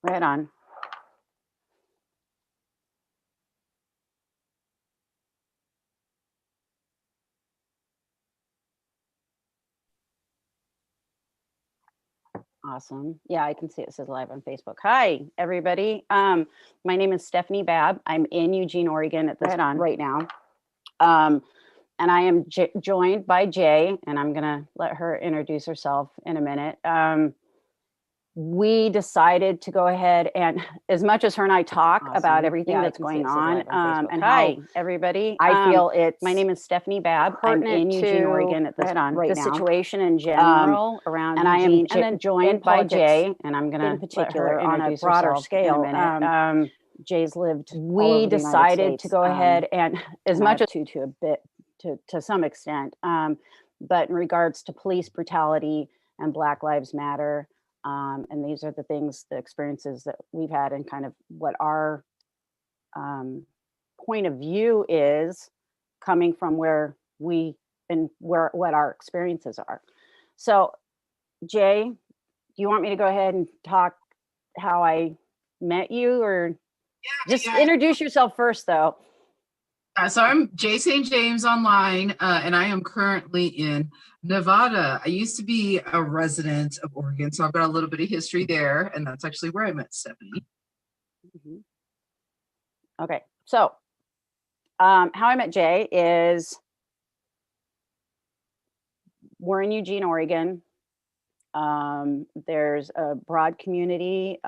Right on. Awesome. Yeah, I can see it says live on Facebook. Hi, everybody. My name is Stephanie Babb. I'm in Eugene, Oregon at this right now. And I am joined by Jay, and I'm going to let her introduce herself in a minute. We decided to go ahead and, as much as her and I talk about everything that's going on, and hi, everybody. I feel it's. My name is Stephanie Babb. I'm in Eugene, Oregon at this right now. Situation in general around and Eugene, and then joined by Jay, and I'm going to let her on a broader scale. In a minute. Jay's lived. We decided to go ahead and, as much as to a bit, to some extent, but in regards to police brutality and Black Lives Matter. And these are the things, the experiences that we've had, and kind of what our point of view is coming from where we and what our experiences are. So, Jay, do you want me to go ahead and talk how I met you, or just introduce yourself first, though? So I'm Jay St. James online, and I am currently in Nevada. I used to be a resident of Oregon, so I've got a little bit of history there, and that's actually where I met Stephanie. Okay, so how I met Jay is we're in Eugene, Oregon. There's a broad community,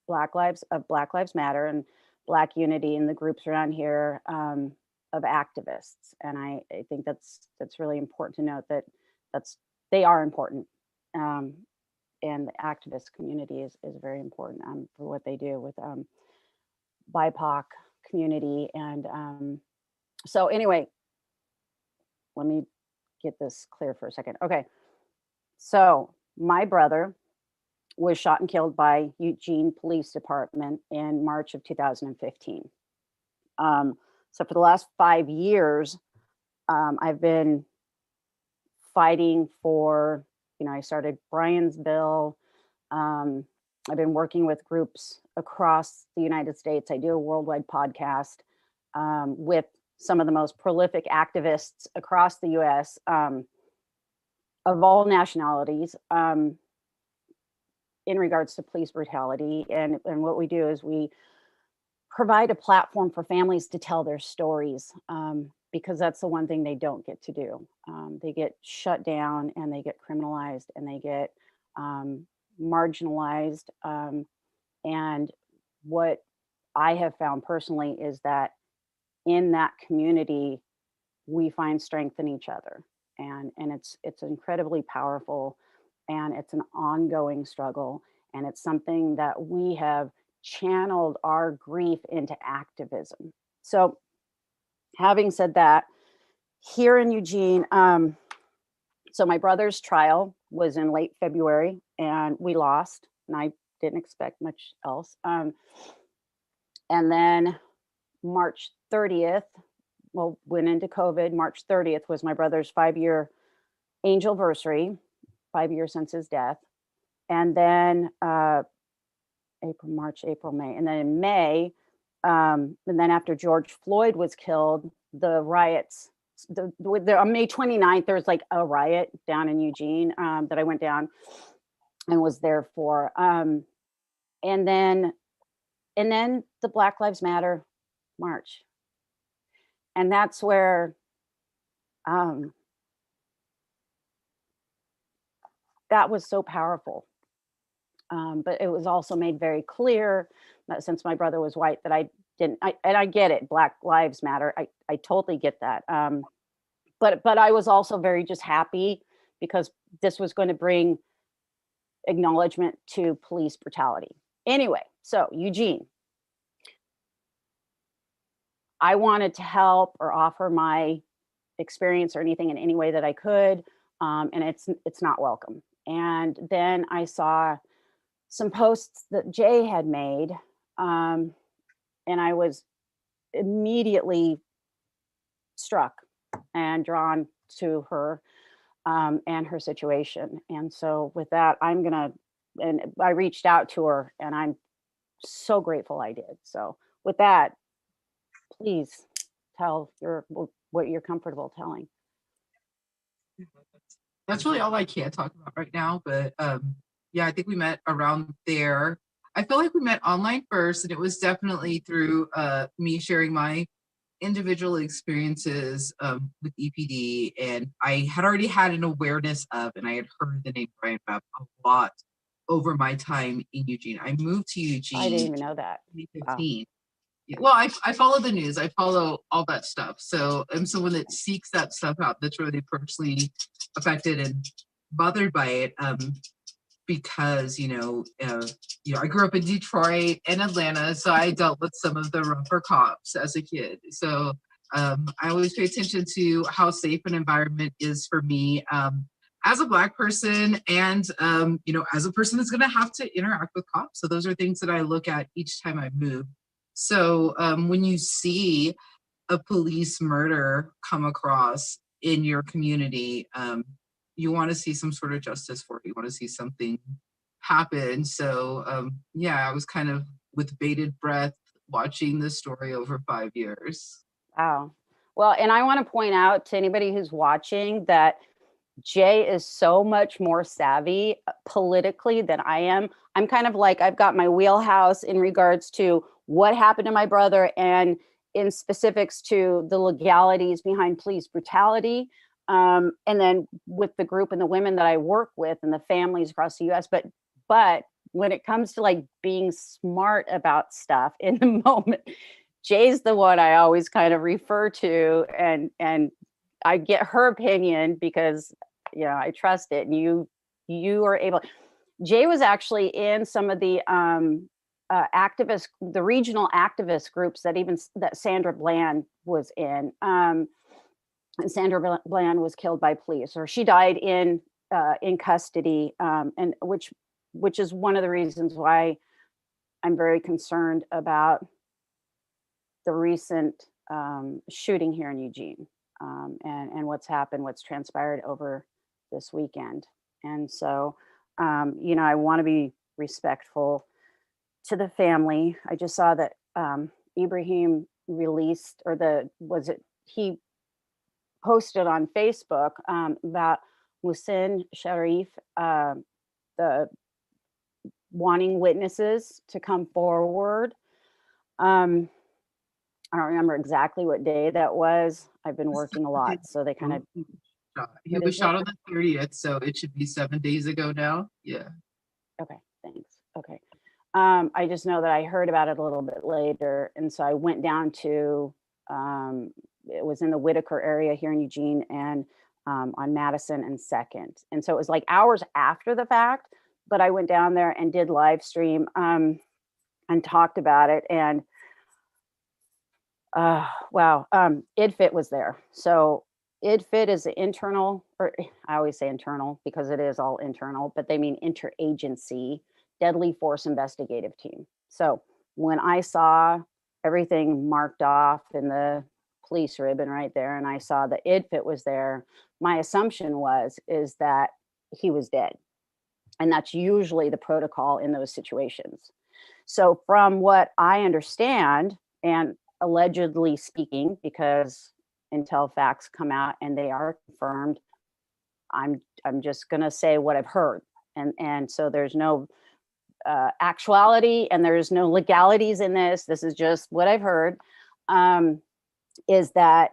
Black Lives Matter and Black unity in the groups around here of activists, and I think that's really important to note that they are important, and the activist community is very important for what they do with BIPOC community, and so anyway, let me get this clear for a second. Okay, so my brother was shot and killed by Eugene Police Department in March of 2015. So for the last 5 years, I've been fighting for, I started Brian's Bill. I've been working with groups across the United States. I do a worldwide podcast with some of the most prolific activists across the US of all nationalities. In regards to police brutality. And what we do is we provide a platform for families to tell their stories, because that's the one thing they don't get to do. They get shut down, and they get criminalized, and they get marginalized. And what I have found personally is that in that community, we find strength in each other. And it's incredibly powerful. And it's an ongoing struggle. And it's something that we have channeled our grief into activism. So having said that, here in Eugene, so my brother's trial was in late February, and we lost, and I didn't expect much else. And then March 30th, went into COVID. March 30th was my brother's 5-year angelversary. 5 years since his death. And then March, April, May. And then in May, and then after George Floyd was killed, the riots, on May 29th, there was like a riot down in Eugene that I went down and was there for. And then the Black Lives Matter March. And that's where that was so powerful. But it was also made very clear that since my brother was white, that I get it, Black Lives Matter. I totally get that. But I was also very just happy because this was going to bring acknowledgement to police brutality. Anyway, so Eugene, I wanted to help or offer my experience or anything in any way that I could. And it's not welcome. And then I saw some posts that Jay had made, and I was immediately struck and drawn to her and her situation. And so with that, and I reached out to her, and I'm so grateful I did. So with that, please tell what you're comfortable telling. That's really all I can talk about right now. But yeah, I think we met around there. I feel like we met online first, and it was definitely through me sharing my individual experiences with EPD, and I had already had an awareness of, and I had heard the name Brian Babb a lot over my time in Eugene. I moved to Eugene. I didn't even know that. In 2015. Wow. Well, I follow the news. I follow all that stuff. So I'm someone that seeks that stuff out. That's really personally affected and bothered by it. Because I grew up in Detroit and Atlanta, so I dealt with some of the rougher cops as a kid. So I always pay attention to how safe an environment is for me as a Black person, and as a person that's going to have to interact with cops. So those are things that I look at each time I move. So when you see a police murder come across in your community, you want to see some sort of justice for it. You want to see something happen. So I was kind of with bated breath watching this story over 5 years. Wow. Well, and I want to point out to anybody who's watching that Jay is so much more savvy politically than I am. I'm kind of like, I've got my wheelhouse in regards to what happened to my brother and in specifics to the legalities behind police brutality. And then with the group and the women that I work with and the families across the US. But when it comes to like being smart about stuff in the moment, Jay's the one I always kind of refer to, and I get her opinion because I trust it. And you are able. Jay was actually in some of the the regional activist groups that Sandra Bland was in. And Sandra Bland was killed by police, or she died in custody, and which is one of the reasons why I'm very concerned about the recent shooting here in Eugene, and what's transpired over this weekend. And so, I want to be respectful to the family. I just saw that Ibrahim released, he posted on Facebook about Muhsin Sharif, the wanting witnesses to come forward. I don't remember exactly what day that was. I've been working a lot, so they kind of. He was shot on the 30th, so it should be 7 days ago now. Yeah. Okay, thanks. Okay. I just know that I heard about it a little bit later, and so I went down to. It was in the Whitaker area here in Eugene, and on Madison and 2nd, and so it was like hours after the fact. But I went down there and did live stream and talked about it, and. Wow. IDFIT was there. So IDFIT is the internal, or I always say internal because it is all internal, but they mean interagency deadly force investigative team. So when I saw everything marked off in the police ribbon right there, and I saw that IDFIT was there, my assumption is that he was dead. And that's usually the protocol in those situations. So from what I understand, and allegedly speaking, because until facts come out and they are confirmed, I'm just going to say what I've heard, and so there's no actuality and there's no legalities in this. This is just what I've heard. Is that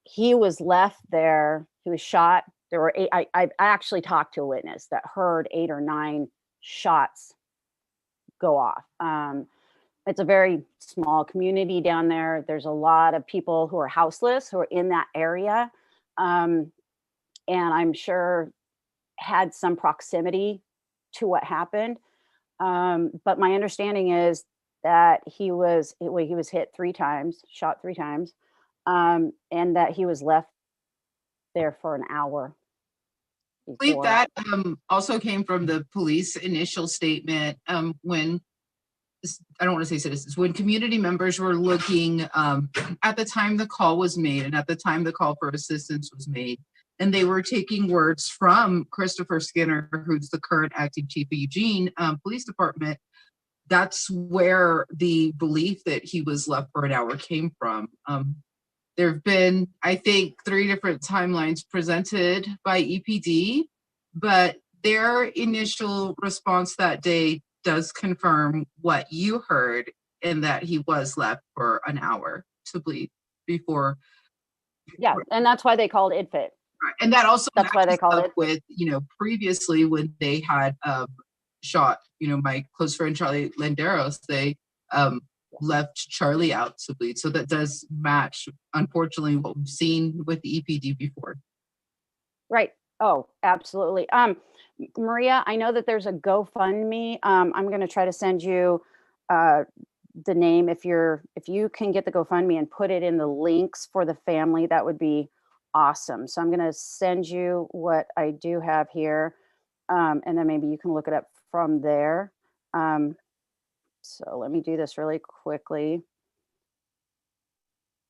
he was left there? He was shot. There were 8. I actually talked to a witness that heard 8 or 9 shots go off. It's a very small community down there. There's a lot of people who are houseless, who are in that area. And I'm sure had some proximity to what happened. But my understanding is that he was hit 3 times, shot 3 times, and that he was left there for an hour. I believe that also came from the police initial statement when, I don't want to say citizens, when community members were looking at the time the call was made and at the time the call for assistance was made, and they were taking words from Christopher Skinner, who's the current acting chief of Eugene Police Department, that's where the belief that he was left for an hour came from. There have been, I think, 3 different timelines presented by EPD, but their initial response that day does confirm what you heard, in that he was left for an hour to bleed before. Yeah, and that's why they called it fit. And that also That's why they matches called up it with, previously when they had shot, my close friend Charlie Landeros, they left Charlie out to bleed. So that does match, unfortunately, what we've seen with the EPD before. right. Oh, absolutely. Maria, I know that there's a GoFundMe. I'm going to try to send you the name. If you can get the GoFundMe and put it in the links for the family, that would be awesome. So I'm going to send you what I do have here, and then maybe you can look it up from there. So let me do this really quickly.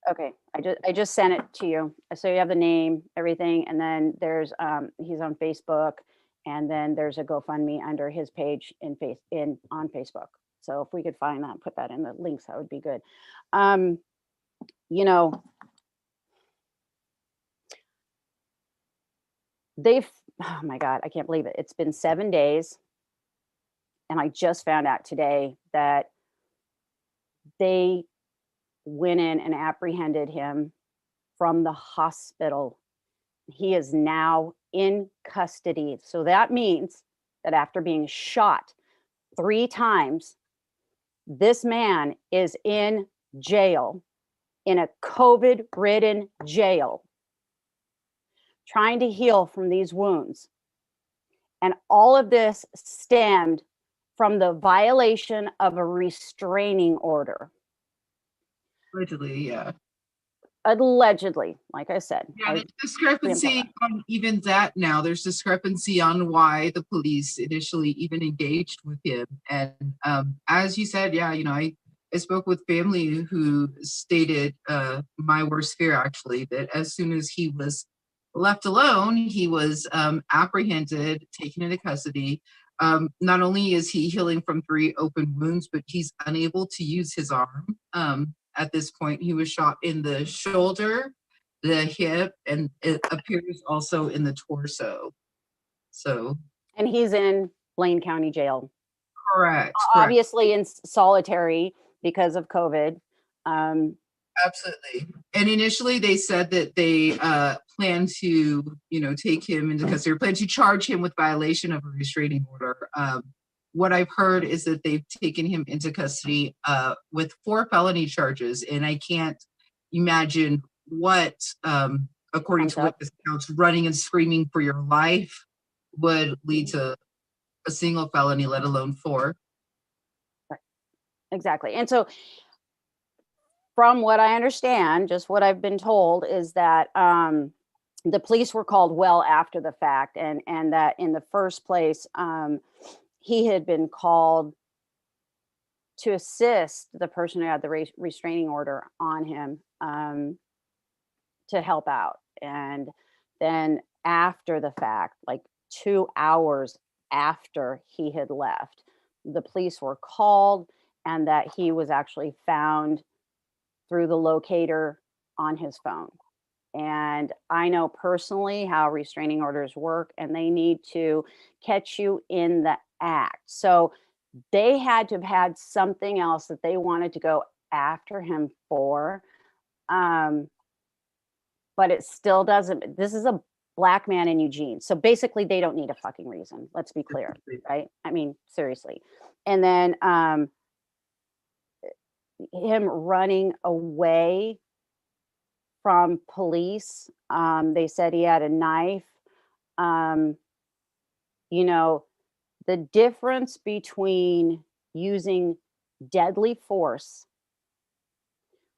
Okay, I just sent it to you. So you have the name, everything, and then there's he's on Facebook, and then there's a GoFundMe under his page on Facebook. So if we could find that, put that in the links, that would be good. You know, oh my God, I can't believe it. It's been 7 days, and I just found out today that they went in and apprehended him from the hospital. He is now in custody. So that means that after being shot 3 times, this man is in jail, in a COVID-ridden jail, trying to heal from these wounds. And all of this stemmed from the violation of a restraining order. Allegedly, yeah. Allegedly, like I said. Yeah, there's discrepancy on even that now. There's discrepancy on why the police initially even engaged with him. And as you said, yeah, I spoke with family who stated my worst fear, actually, that as soon as he was left alone, he was apprehended, taken into custody. Not only is he healing from 3 open wounds, but he's unable to use his arm. At this point, he was shot in the shoulder, the hip, and it appears also in the torso. So, and he's in Blaine County Jail. Correct. Obviously in solitary because of COVID. Absolutely. And initially they said that they plan to, take him into custody, or plan to charge him with violation of a restraining order. What I've heard is that they've taken him into custody with 4 felony charges, and I can't imagine what, according to witness accounts, running and screaming for your life would lead to a single felony, let alone 4. Right. Exactly. And so from what I understand, just what I've been told, is that the police were called well after the fact, and that in the first place, he had been called to assist the person who had the restraining order on him, to help out. And then after the fact, like 2 hours after he had left, the police were called, and that he was actually found through the locator on his phone. And I know personally how restraining orders work, and they need to catch you in the act. So they had to have had something else that they wanted to go after him for. But it still doesn't. This is a Black man in Eugene. So basically they don't need a fucking reason. Let's be clear, right? I mean, seriously. And then him running away from police. They said he had a knife. The difference between using deadly force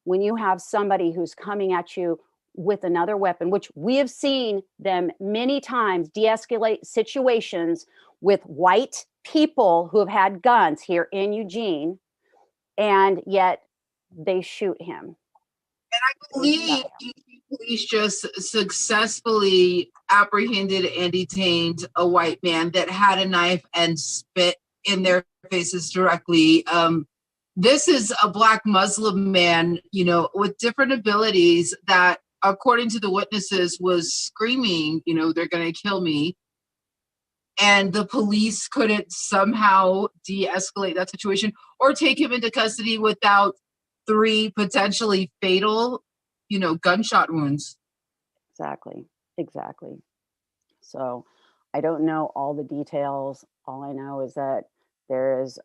when you have somebody who's coming at you with another weapon, which we have seen them many times de-escalate situations with white people who have had guns here in Eugene, and yet they shoot him. And I believe police just successfully apprehended and detained a white man that had a knife and spit in their faces directly. This is a Black Muslim man, you know, with different abilities that, according to the witnesses, was screaming, you know, they're going to kill me. And the police couldn't somehow de-escalate that situation or take him into custody without 3 potentially fatal, you know, gunshot wounds. Exactly. So I don't know all the details. All I know is that there is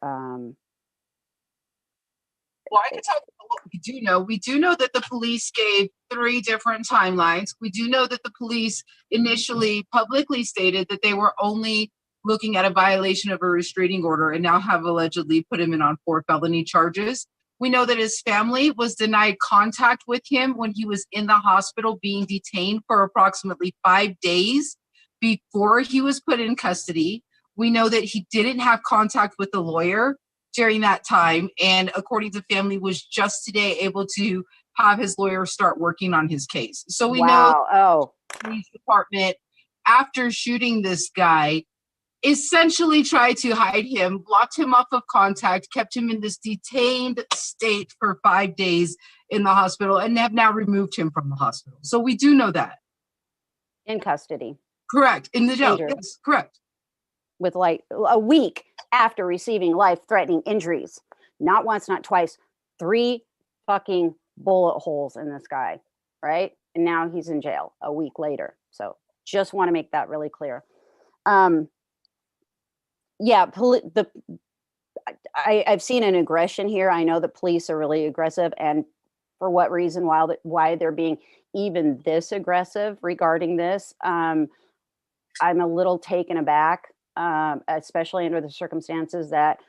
Well, I can tell you what we do know. We do know that the police gave 3 different timelines. We do know that the police initially publicly stated that they were only looking at a violation of a restraining order and now have allegedly put him in on 4 felony charges. We know that his family was denied contact with him when he was in the hospital being detained for approximately 5 days before he was put in custody. We know that he didn't have contact with the lawyer during that time, and according to family, was just today able to have his lawyer start working on his case. So we know the police department, after shooting this guy, essentially tried to hide him, blocked him off of contact, kept him in this detained state for 5 days in the hospital, and have now removed him from the hospital. So we do know that. in custody. Correct. In the jail. Injured. Yes, correct. With like a week after receiving life-threatening injuries. Not once, not twice, 3 fucking bullet holes in this guy, right? And now he's in jail a week later. So just want to make that really clear. Yeah, I've seen an aggression here. I know the police are really aggressive, and for what reason, why they're being even this aggressive regarding this, I'm a little taken aback, especially under the circumstances that,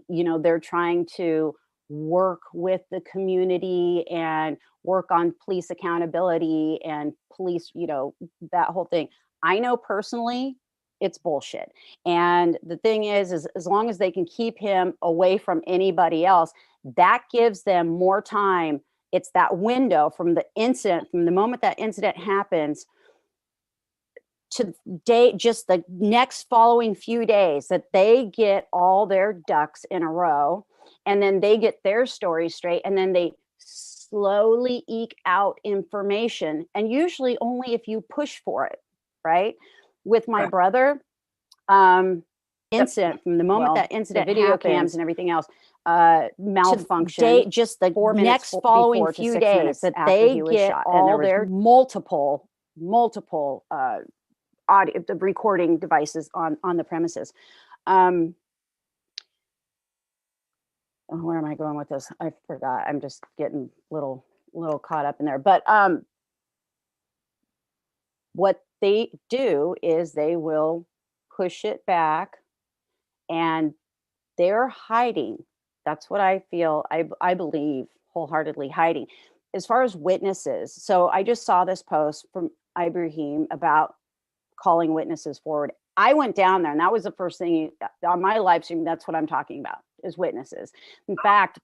you know, they're trying to work with the community and work on police accountability and police, you know, that whole thing. I know personally it's bullshit. And the thing is as long as they can keep him away from anybody else, that gives them more time. It's that window from the incident, from the moment that incident happens to just the next following few days, that they get all their ducks in a row, and then they get their story straight, and then they slowly eke out information, and usually only if you push for it, right? With my brother, incident, from the moment that incident, the video cams and everything else malfunction, just the next following few days, that they get all their multiple audio, the recording devices on the premises. Where am I going with this? I forgot. I'm just getting little caught up in there. But what they do is they will push it back, and they're hiding. That's what I feel. I believe wholeheartedly, hiding. As far as witnesses, so I just saw this post from Ibrahim about calling witnesses forward. I went down there, and that was the first thing on my live stream. That's what I'm talking about, is witnesses. In fact,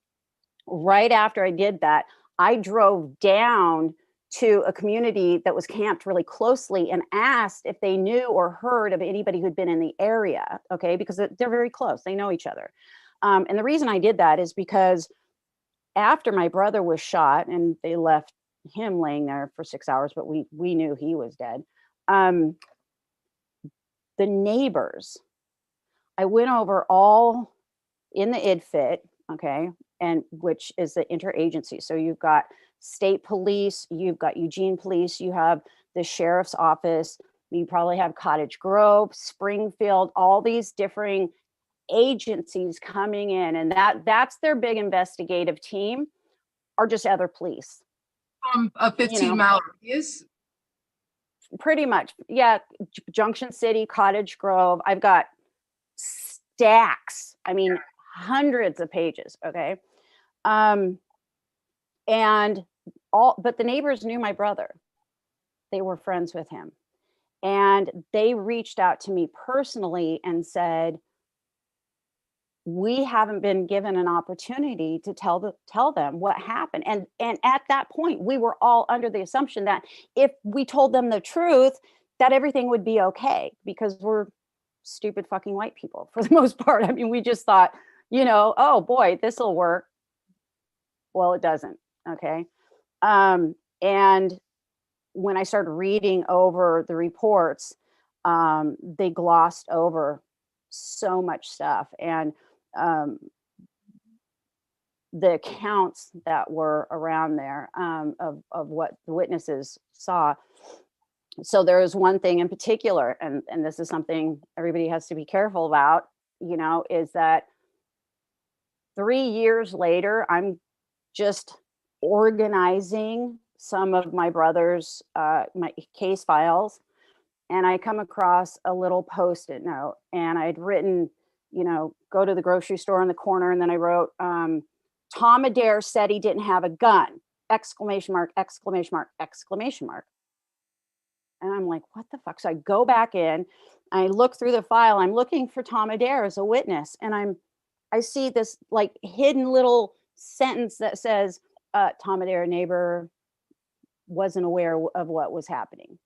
right after I did that, I drove down to a community that was camped really closely and asked if they knew or heard of anybody who'd been in the area. Okay, because they're very close, they know each other. And the reason I did that is because after my brother was shot, and they left him laying there for 6 hours, but we knew he was dead. The neighbors, I went over all in the IDFIT, okay, and which is the interagency. So you've got state police, you've got Eugene police, you have the sheriff's office, you probably have Cottage Grove, Springfield, all these differing agencies coming in, and that's their big investigative team, or just other police. From a 15-mile radius? Pretty much, yeah. Junction City, Cottage Grove. I've got stacks. I mean, hundreds of pages. Okay, and but the neighbors knew my brother. They were friends with him, and they reached out to me personally and said, we haven't been given an opportunity to tell them what happened. And at that point, we were all under the assumption that if we told them the truth, that everything would be okay, because we're stupid fucking white people for the most part. I mean, we just thought, you know, oh boy, this will work. Well, it doesn't. Okay. And when I started reading over the reports, they glossed over so much stuff. And the accounts that were around there, of what the witnesses saw. So there is one thing in particular, and this is something everybody has to be careful about, you know, is that 3 years later, I'm just organizing some of my brother's my case files, and I come across a little post-it note, and I'd written, you know, go to the grocery store in the corner, and then I wrote, Tom Adair said he didn't have a gun! Exclamation mark, exclamation mark, exclamation mark. And I'm like, what the fuck? So I go back in, I look through the file, I'm looking for Tom Adair as a witness, and I see this like hidden little sentence that says, Tom Adair, neighbor, wasn't aware of what was happening.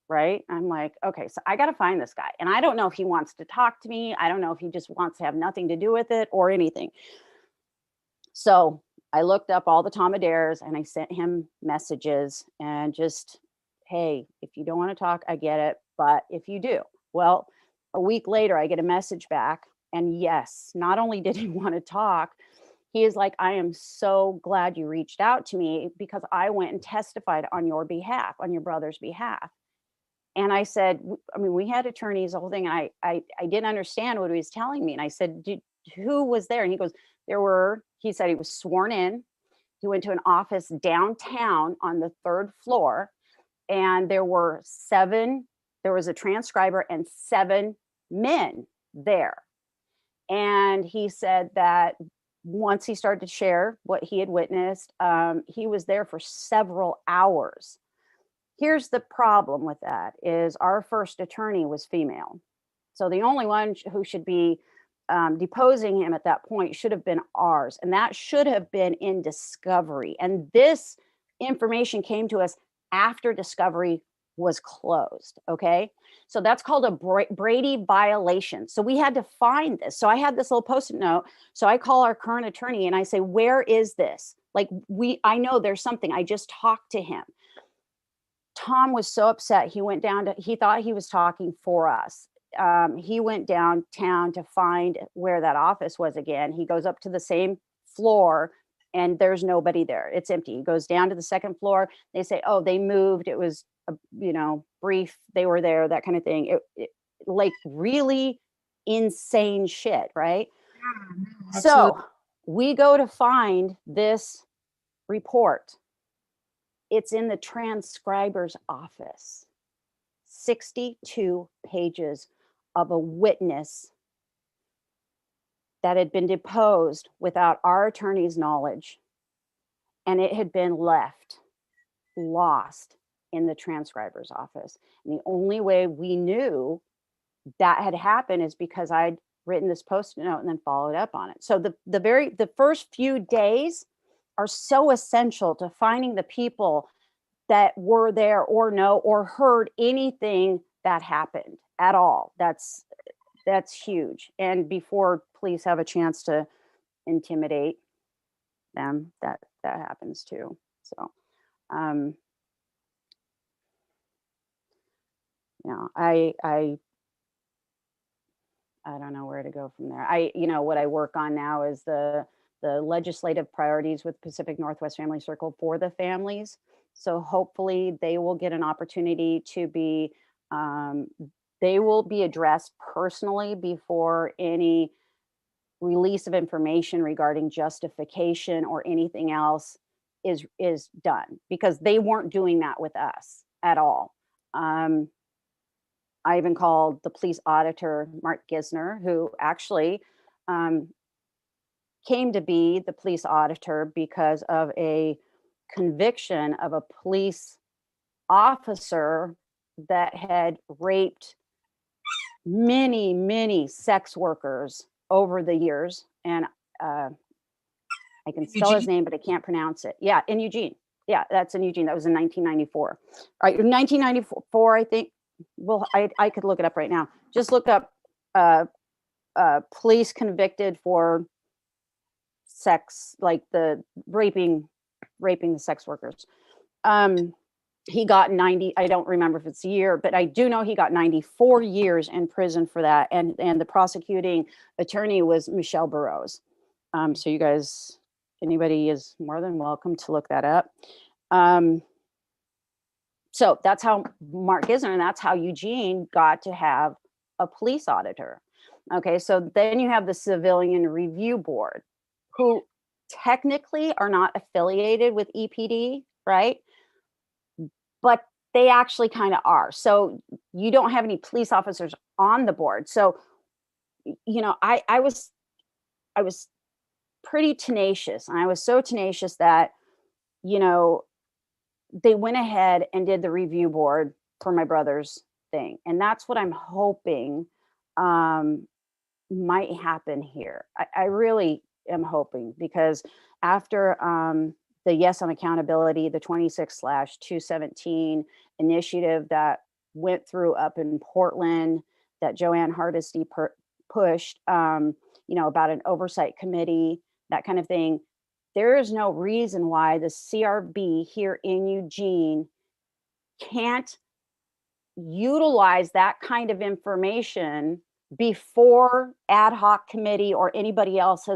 Right? I'm like, okay, so I got to find this guy. And I don't know if he wants to talk to me. I don't know if he just wants to have nothing to do with it or anything. So I looked up all the Tom Adairs and I sent him messages and just, hey, if you don't want to talk, I get it. But if you do, well, a week later, I get a message back. And yes, not only did he want to talk, he is like, I am so glad you reached out to me because I went and testified on your behalf, on your brother's behalf. And I said, I mean, we had attorneys, the whole thing. And I didn't understand what he was telling me. And I said, who was there? And he goes, he said he was sworn in. He went to an office downtown on the 3rd floor. And there was a transcriber and 7 men there. And he said that once he started to share what he had witnessed, he was there for several hours. Here's the problem with that is our first attorney was female. So the only one who should be deposing him at that point should have been ours. And that should have been in discovery. And this information came to us after discovery was closed. Okay. So that's called a Brady violation. So we had to find this. So I had this little post-it note. So I call our current attorney and I say, where is this? Like I know there's something. I just talked to him. Tom was so upset. He thought he was talking for us. He went downtown to find where that office was again. He goes up to the same floor and there's nobody there. It's empty. He goes down to the 2nd floor. They say, oh, they moved. It was, brief. They were there, that kind of thing. It like really insane shit. Right. Absolutely. So we go to find this report. It's in the transcriber's office. 62 pages of a witness that had been deposed without our attorney's knowledge, and it had been lost in the transcriber's office. And the only way we knew that had happened is because I'd written this post-it note and then followed up on it. So the first few days are so essential to finding the people that were there or heard anything that happened at all. That's huge. And before police have a chance to intimidate them, that happens too. So, I don't know where to go from there. What I work on now is the legislative priorities with Pacific Northwest Family Circle for the families. So hopefully they will get an opportunity to be, they will be addressed personally before any release of information regarding justification or anything else is done, because they weren't doing that with us at all. I even called the police auditor, Mark Gisner, who actually came to be the police auditor because of a conviction of a police officer that had raped many, many sex workers over the years. And I can spell his name, but I can't pronounce it. Yeah, in Eugene. Yeah, that's in Eugene. That was in 1994. All right, 1994, I think. Well, I could look it up right now. Just look up uh, police convicted for sex, like the raping the sex workers. He got 90, I don't remember if it's a year, but I do know he got 94 years in prison for that. And the prosecuting attorney was Michelle Burroughs. So you guys, anybody is more than welcome to look that up. So that's how Mark Gisner, and that's how Eugene got to have a police auditor. Okay, so then you have the Civilian Review Board, who technically are not affiliated with EPD, right? But they actually kind of are. So you don't have any police officers on the board. So, you know, I was pretty tenacious, and I was so tenacious that, you know, they went ahead and did the review board for my brother's thing. And that's what I'm hoping might happen here. I really am hoping, because after the Yes on Accountability, the 26/217 initiative that went through up in Portland, that Joanne Hardesty pushed, you know, about an oversight committee, that kind of thing. There is no reason why the CRB here in Eugene can't utilize that kind of information before ad hoc committee or anybody else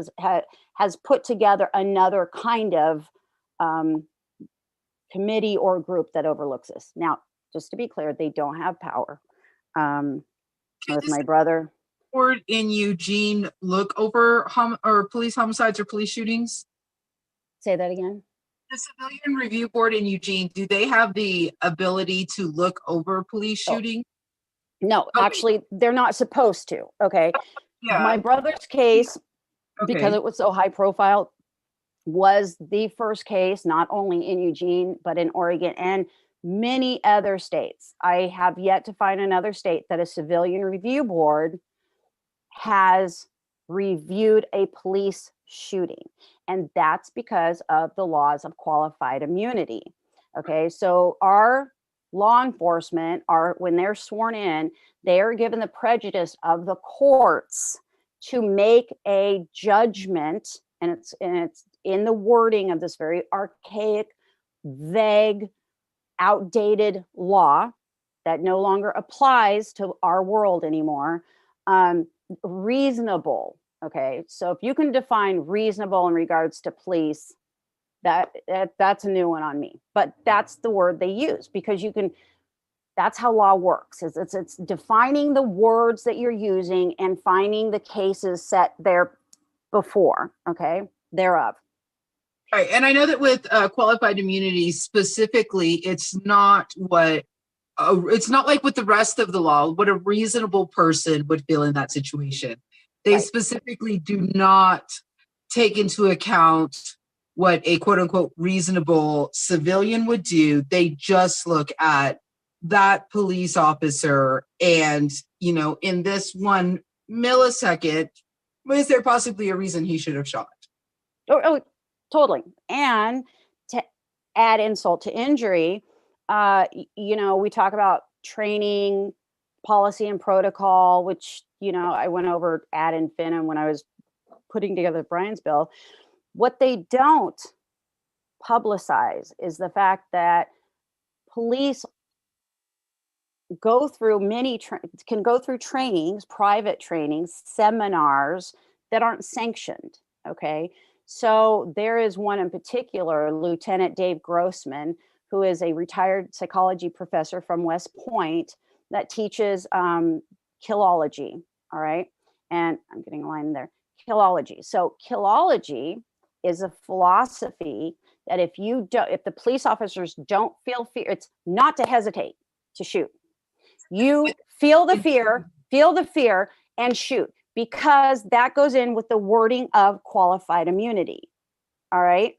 has put together another kind of committee or group that overlooks this. Now, just to be clear, they don't have power. With my brother. Board in Eugene look over or police homicides or police shootings? Say that again. The Civilian Review Board in Eugene, do they have the ability to look over police shooting? No, Okay. actually, they're not supposed to. Okay. Yeah. My brother's case, because it was so high profile, was the first case, not only in Eugene, but in Oregon and many other states. I have yet to find another state that a Civilian Review Board has reviewed a police shooting. And that's because of the laws of qualified immunity. Okay, so our law enforcement are, when they're sworn in, they are given the prejudice of the courts to make a judgment, and it's in the wording of this very archaic, vague, outdated law that no longer applies to our world anymore. Reasonable. Okay, so if you can define reasonable in regards to police, that's a new one on me. But that's the word they use, because you can. That's how law works. It's defining the words that you're using and finding the cases set there before. Okay, thereof. Right, and I know that with qualified immunity specifically, it's not like with the rest of the law, what a reasonable person would feel in that situation. They specifically do not take into account what a quote unquote reasonable civilian would do. They just look at that police officer and, you know, in this 1 millisecond, is there possibly a reason he should have shot? Oh, totally. And to add insult to injury, you know, we talk about training, policy, and protocol, which, you know, I went over ad infinitum when I was putting together Brian's bill. What they don't publicize is the fact that police go through can go through trainings, private trainings, seminars that aren't sanctioned. Okay. So there is one in particular, Lieutenant Dave Grossman, who is a retired psychology professor from West Point, that teaches killology. All right. And I'm getting a line in there. Killology. So killology is a philosophy that if the police officers don't feel fear, it's not to hesitate to shoot. You feel the fear and shoot, because that goes in with the wording of qualified immunity. All right.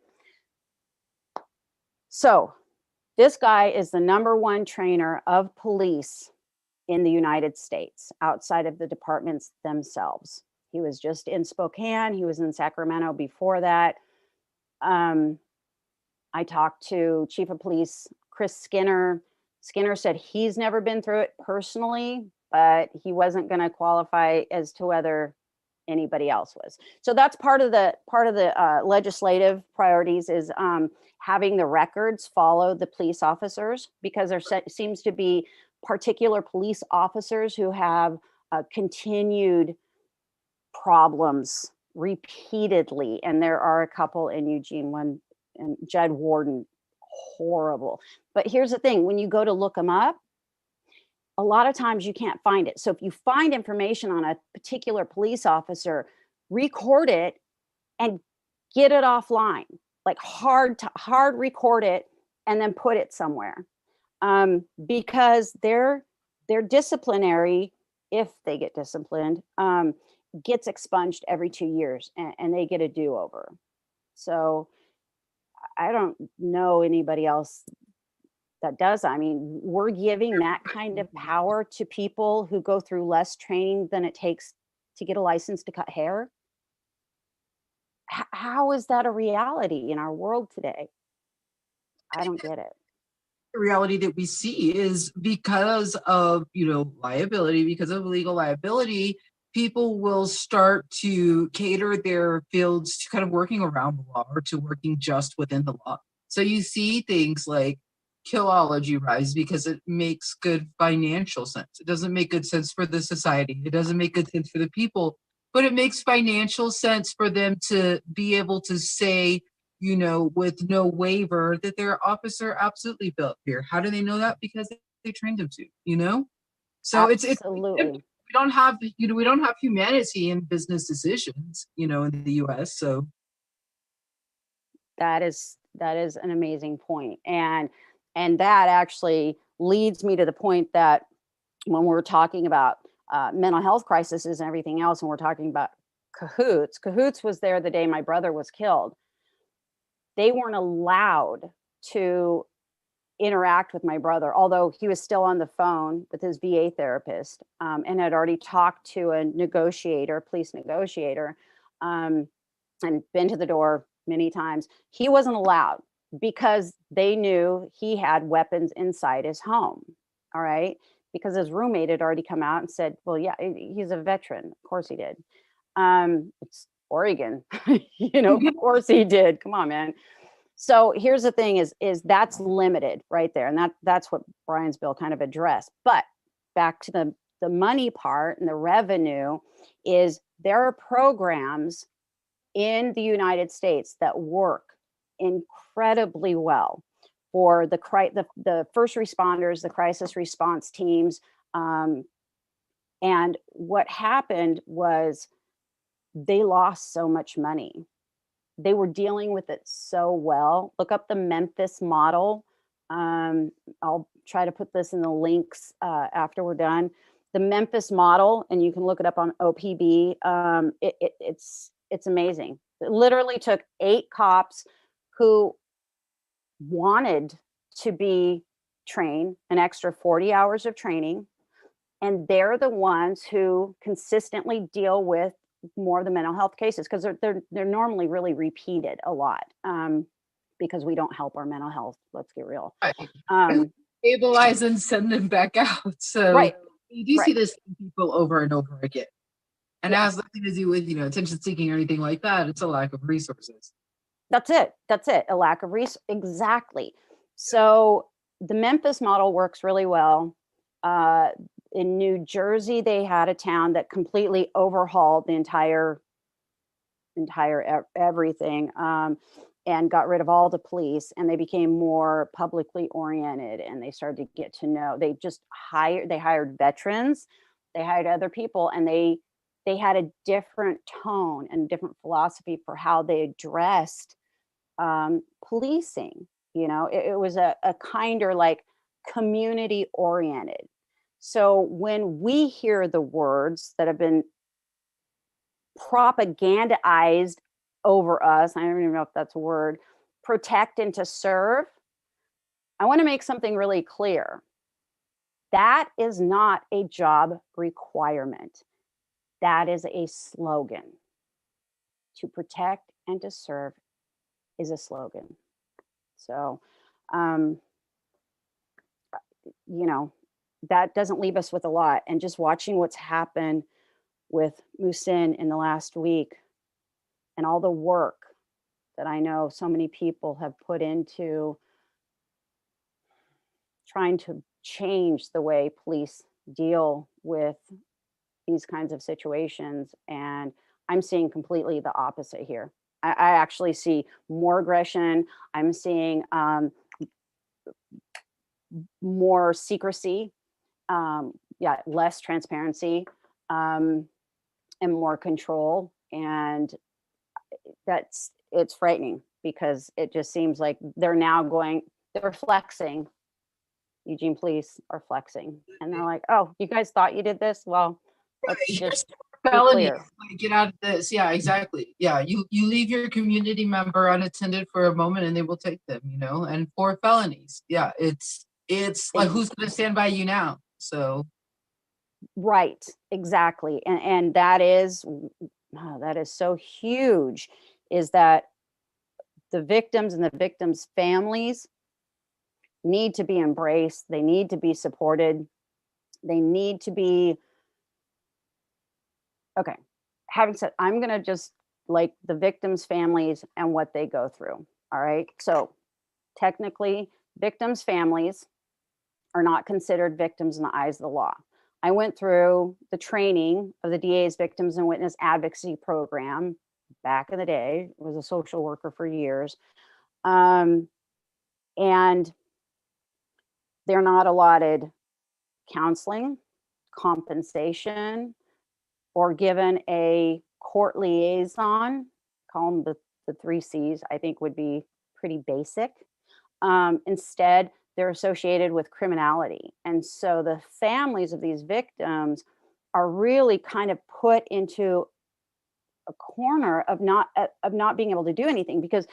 So this guy is the #1 trainer of police in the United States outside of the departments themselves. He was just in Spokane. He was in Sacramento before that. I talked to Chief of Police Chris Skinner. Skinner said he's never been through it personally, but he wasn't going to qualify as to whether anybody else was. So that's part of the legislative priorities is having the records follow the police officers, because there seems to be particular police officers who have continued problems repeatedly, and there are a couple in Eugene, one and Judd Warden, horrible. But here's the thing, when you go to look them up, a lot of times you can't find it. So if you find information on a particular police officer, record it and get it offline, like hard record it and then put it somewhere. Because their disciplinary, if they get disciplined, gets expunged every 2 years, and they get a do-over. So I don't know anybody else that does that. I mean, we're giving that kind of power to people who go through less training than it takes to get a license to cut hair. How is that a reality in our world today? I don't get it. The reality that we see is because of, liability, because of legal liability, people will start to cater their fields to kind of working around the law or to working just within the law. So you see things like killology rise because it makes good financial sense. It doesn't make good sense for the society. It doesn't make good sense for the people, but it makes financial sense for them to be able to say, with no waiver, that their officer absolutely built fear. How do they know that? Because they trained them to, So Absolutely. we don't have, we don't have humanity in business decisions, in the US. So that is an amazing point. And that actually leads me to the point that when we're talking about mental health crises and everything else, and we're talking about Cahoots was there the day my brother was killed. They weren't allowed to interact with my brother, although he was still on the phone with his VA therapist, and had already talked to a police negotiator, and been to the door many times. He wasn't allowed because they knew he had weapons inside his home. All right. Because his roommate had already come out and said, well, yeah, he's a veteran. Of course he did. It's Oregon, of course he did. Come on, man. So here's the thing is that's limited right there. And that's what Brian's bill kind of addressed. But back to the money part and the revenue is there are programs in the United States that work incredibly well for the first responders, the crisis response teams. And what happened was they lost so much money. They were dealing with it so well. Look up the Memphis model. I'll try to put this in the links after we're done. The Memphis model, and you can look it up on OPB. It's amazing. It literally took 8 cops who wanted to be trained, an extra 40 hours of training, and they're the ones who consistently deal with more of the mental health cases, because they're normally really repeated a lot, because we don't help our mental health. Let's get real. Stabilize and send them back out. So right. You do see this in people over and over again. And it has nothing to do with, attention seeking or anything like that. It's a lack of resources. That's it. A lack of resources. Exactly. So the Memphis model works really well. In New Jersey, they had a town that completely overhauled the entire everything, and got rid of all the police, and they became more publicly oriented, and they started to get to know. They hired veterans, they hired other people, and they had a different tone and different philosophy for how they addressed policing. It was a kinder, like, community oriented. So when we hear the words that have been propagandized over us, I don't even know if that's a word, protect and to serve, I want to make something really clear. That is not a job requirement. That is a slogan. To protect and to serve is a slogan. So, that doesn't leave us with a lot. And just watching what's happened with Musin in the last week, and all the work that I know so many people have put into trying to change the way police deal with these kinds of situations. And I'm seeing completely the opposite here. I actually see more aggression. I'm seeing more secrecy, yeah, less transparency, and more control. And it's frightening, because it just seems like they're flexing. Eugene police are flexing, and they're like, "Oh, you guys thought you did this? Well, Right. let's Here's just your be felony. clear." Like, get out of this. Yeah, exactly. Yeah, you leave your community member unattended for a moment and they will take them, and for felonies. Yeah, it's like, who's going to stand by you now? So Right, exactly. And that is so huge, is that the victims and the victims' families need to be embraced. They need to be supported. They need to be okay. Having said, I'm going to just, like, the victims' families and what they go through. All right. So technically, victims' families are not considered victims in the eyes of the law. I went through the training of the DA's Victims and Witness Advocacy Program back in the day. I was a social worker for years. And they're not allotted counseling, compensation, or given a court liaison. Call them the three C's, I think would be pretty basic. Instead, they're associated with criminality. And so the families of these victims are really kind of put into a corner of not being able to do anything, because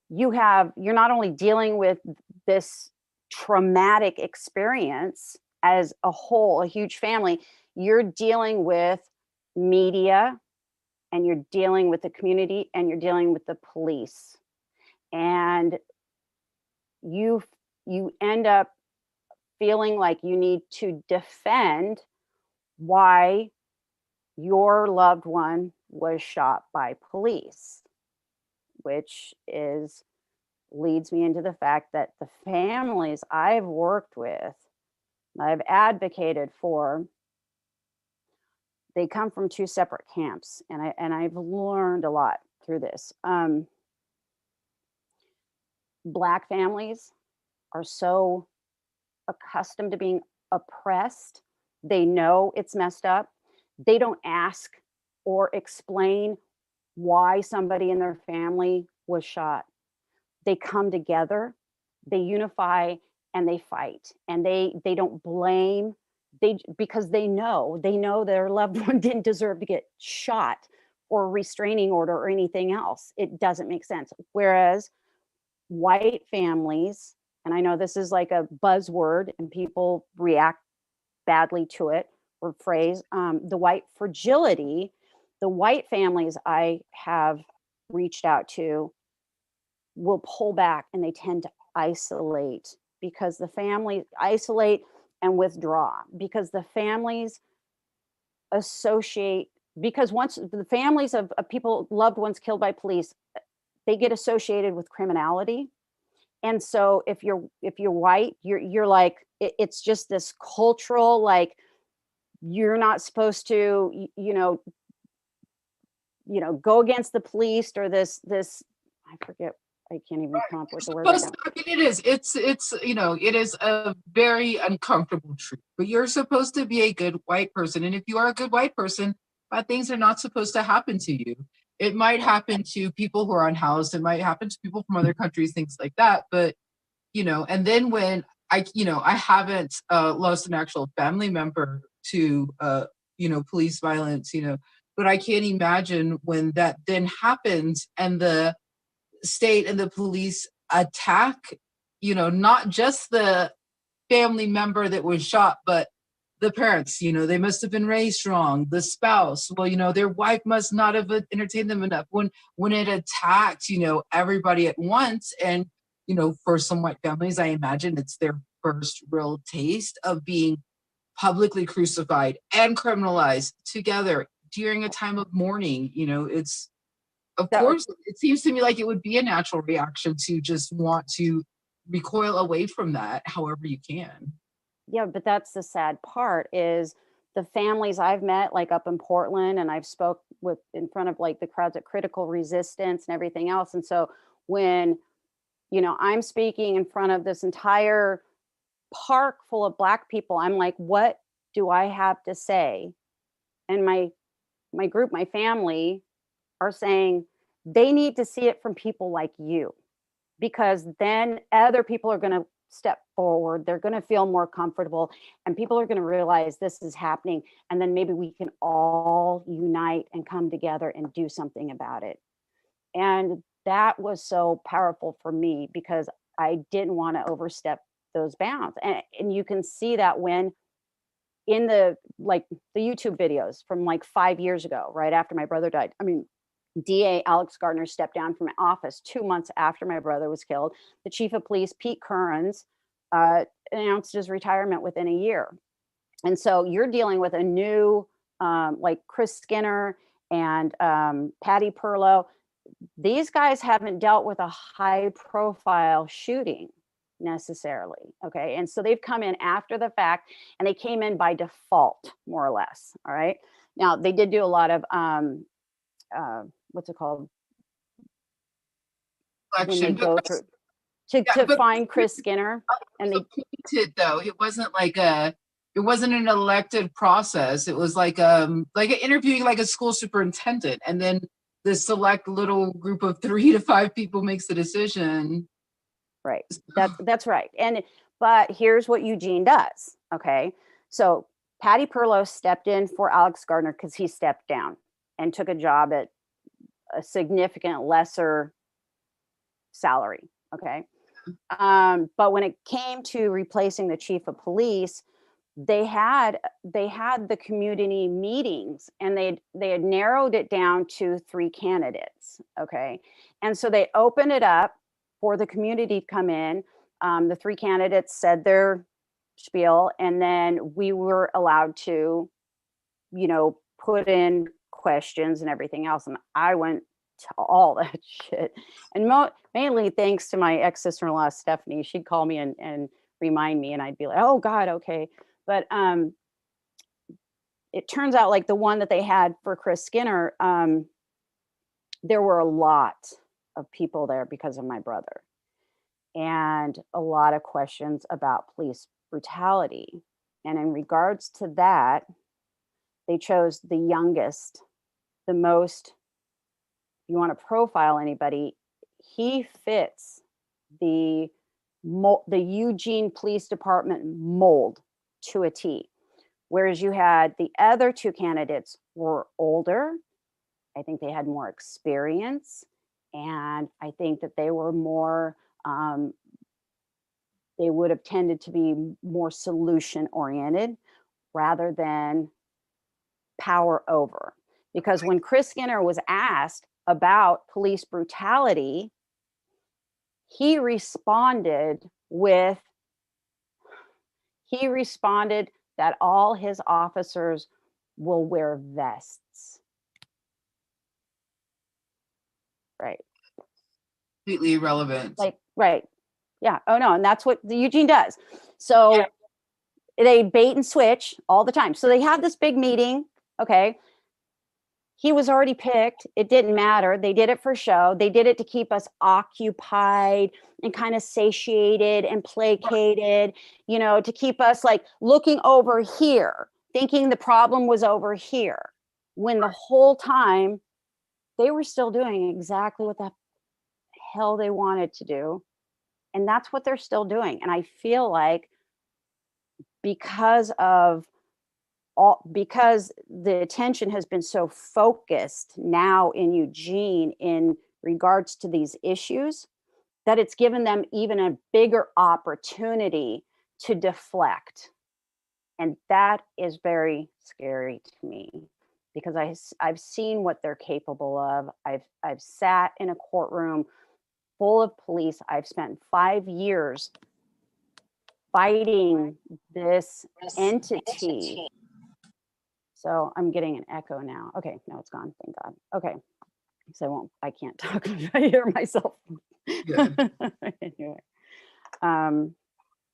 you're not only dealing with this traumatic experience as a whole, a huge family, you're dealing with media, and you're dealing with the community, and you're dealing with the police. And you you end up feeling like you need to defend why your loved one was shot by police, which is leads me into the fact that the families I've worked with, I've advocated for, they come from two separate camps, and I've learned a lot through this. Black families are so accustomed to being oppressed. They know it's messed up. They don't ask or explain why somebody in their family was shot. They come together, they unify, and they fight. And they don't blame, because they know their loved one didn't deserve to get shot, or a restraining order, or anything else. It doesn't make sense. Whereas white families, and I know this is like a buzzword and people react badly to it, or phrase, the white fragility, the white families I have reached out to will pull back, and they tend to isolate, because the family isolate and withdraw, because the families associate, because once the families of people, loved ones killed by police, they get associated with criminality. And so if you're white, you're like, it's just this cultural, like, you're not supposed to, go against the police, or this I forget, I can't even come up with the word right now. I mean, it is a very uncomfortable truth, but you're supposed to be a good white person. And if you are a good white person, bad things are not supposed to happen to you. It might happen to people who are unhoused. It might happen to people from other countries, things like that. But, and then when I haven't lost an actual family member to, police violence, but I can't imagine when that then happens and the state and the police attack, not just the family member that was shot, but the parents, they must have been raised wrong. The spouse, well, their wife must not have entertained them enough. When it attacked, everybody at once, and for some white families, I imagine it's their first real taste of being publicly crucified and criminalized together during a time of mourning. You know, it's, of course, it seems to me like it would be a natural reaction to just want to recoil away from that however you can. Yeah, but that's the sad part is the families I've met, like up in Portland, and I've spoke with in front of like the crowds at Critical Resistance and everything else. And so when, you know, I'm speaking in front of this entire park full of Black people, I'm like, what do I have to say? And my group, my family are saying they need to see it from people like you, because then other people are going to step forward. They're going to feel more comfortable, and people are going to realize this is happening. And then maybe we can all unite and come together and do something about it. And that was so powerful for me because I didn't want to overstep those bounds. And you can see that when in the like the YouTube videos from like 5 years ago, right after my brother died. I mean, DA Alex Gardner stepped down from office 2 months after my brother was killed. The chief of police, Pete Kearns, announced his retirement within a year. And so you're dealing with a new, like Chris Skinner and Patty Perlow. These guys haven't dealt with a high profile shooting necessarily. Okay. And so they've come in after the fact, and they came in by default, more or less. All right. Now, they did do a lot of, what's it called? When they Election, go through yeah, to but find Chris Skinner, and they, appointed though. It wasn't like it wasn't an elected process. It was like an interviewing like a school superintendent, and then the select little group of 3 to 5 people makes the decision. right. That's right. And but here's what Eugene does. Okay. So Patty Perlow stepped in for Alex Gardner because he stepped down and took a job at a significant lesser salary. Okay. But when it came to replacing the chief of police, they had the community meetings, and they had narrowed it down to 3 candidates. Okay. And so they opened it up for the community to come in. The 3 candidates said their spiel, and then we were allowed to, you know, put in questions and everything else. And I went to all that shit. And mainly thanks to my ex-sister-in-law, Stephanie. She'd call me and remind me, and I'd be like, oh God, okay. But it turns out like the one that they had for Chris Skinner, there were a lot of people there because of my brother, and a lot of questions about police brutality. And in regards to that, they chose the youngest, the most, if you want to profile anybody, he fits the Eugene Police Department mold to a T. Whereas you had the other 2 candidates were older. I think they had more experience, and I think that they were more, they would have tended to be more solution oriented rather than power over. Because when Chris Skinner was asked about police brutality, he responded that all his officers will wear vests. Right. Completely irrelevant. Like, right. Yeah. Oh no. And that's what the Eugene does. So yeah, they bait and switch all the time. So they had this big meeting. Okay. He was already picked. It didn't matter. They did it for show. They did it to keep us occupied and kind of satiated and placated, you know, to keep us like looking over here, thinking the problem was over here, when the whole time they were still doing exactly what the hell they wanted to do. And that's what they're still doing. And I feel like because the attention has been so focused now in Eugene in regards to these issues, that it's given them even a bigger opportunity to deflect. And that is very scary to me, because I've seen what they're capable of. I've sat in a courtroom full of police. I've spent 5 years fighting this entity. So I'm getting an echo now. Okay, no, it's gone, thank God. Okay, so I can't talk if I hear myself. Yeah. Anyway.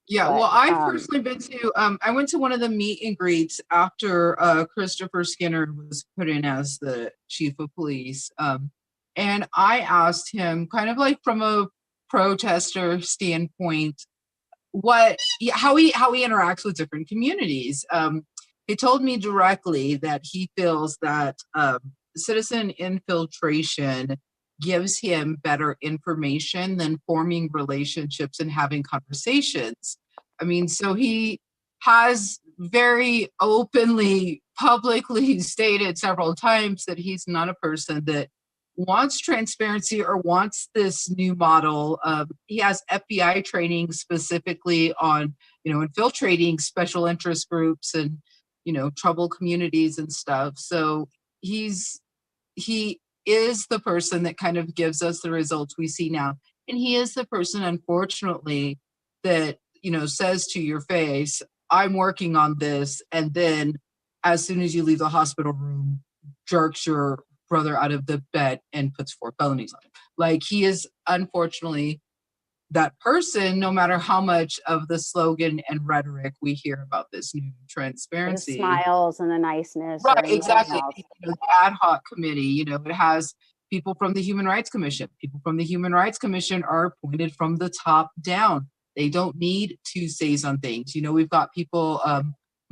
Yeah, well, I've personally been to, I went to one of the meet and greets after Christopher Skinner was put in as the chief of police. And I asked him, kind of like from a protester standpoint, how he interacts with different communities. He told me directly that he feels that citizen infiltration gives him better information than forming relationships and having conversations. I mean, so he has very openly, publicly stated several times that he's not a person that wants transparency or wants this new model. He has FBI training specifically on, infiltrating special interest groups and, troubled communities and stuff. So he is the person that kind of gives us the results we see now. And he is the person, unfortunately, that, says to your face, I'm working on this. And then as soon as you leave the hospital room, jerks your brother out of the bed and puts 4 felonies on him. Like, he is unfortunately that person, no matter how much of the slogan and rhetoric we hear about this new transparency. The smiles and the niceness. Right, exactly. The ad hoc committee, it has people from the Human Rights Commission. People from the Human Rights Commission are appointed from the top down. They don't need to say on things. We've got people,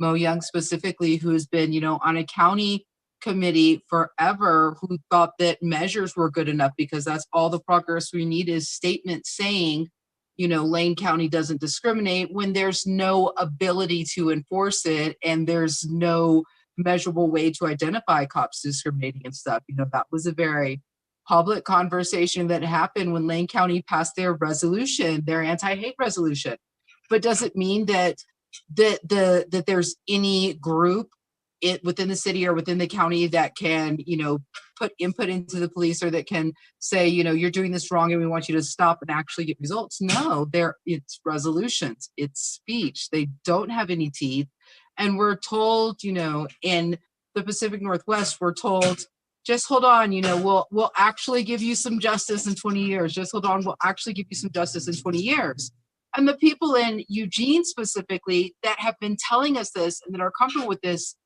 Mo Young specifically, who has been, on a county committee forever, who thought that measures were good enough because that's all the progress we need is statements saying, Lane County doesn't discriminate, when there's no ability to enforce it and there's no measurable way to identify cops discriminating and stuff. That was a very public conversation that happened when Lane County passed their resolution, their anti-hate resolution. But does it mean that there's any group within the city or within the county that can, put input into the police, or that can say, you're doing this wrong and we want you to stop and actually get results? No, it's resolutions, it's speech. They don't have any teeth. And we're told, in the Pacific Northwest, we're told, just hold on, we'll actually give you some justice in 20 years. Just hold on, we'll actually give you some justice in 20 years. And the people in Eugene specifically that have been telling us this and that are comfortable with this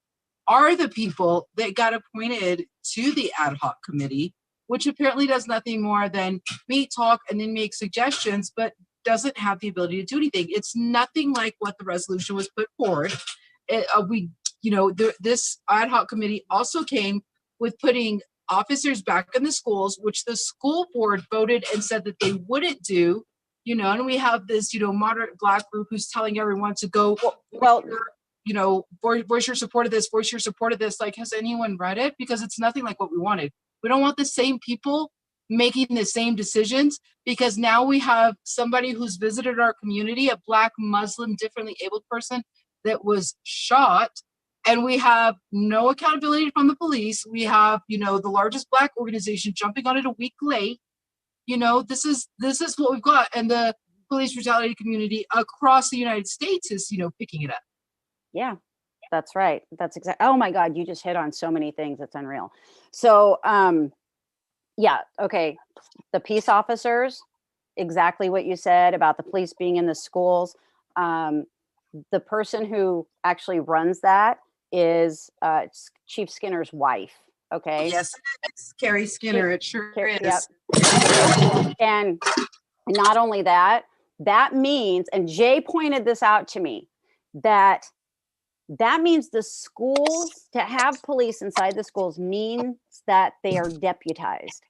are the people that got appointed to the ad hoc committee, which apparently does nothing more than meet, talk, and then make suggestions, but doesn't have the ability to do anything. It's nothing like what the resolution was put forward. This ad hoc committee also came with putting officers back in the schools, which the school board voted and said that they wouldn't do. And we have this, moderate Black group who's telling everyone to go, voice your support of this, voice your support of this. Like, has anyone read it? Because it's nothing like what we wanted. We don't want the same people making the same decisions, because now we have somebody who's visited our community, a Black, Muslim, differently abled person that was shot, and we have no accountability from the police. We have, the largest Black organization jumping on it a week late. This is what we've got. And the police brutality community across the United States is, picking it up. Yeah, that's right. That's exactly. Oh my God, you just hit on so many things. It's unreal. So, yeah, okay. The peace officers, exactly what you said about the police being in the schools. The person who actually runs that is Chief Skinner's wife. Okay. Yes, it's Carrie Skinner. It sure is. Yep. And not only that, that means, and Jay pointed this out to me, that means the schools, to have police inside the schools means that they are deputized.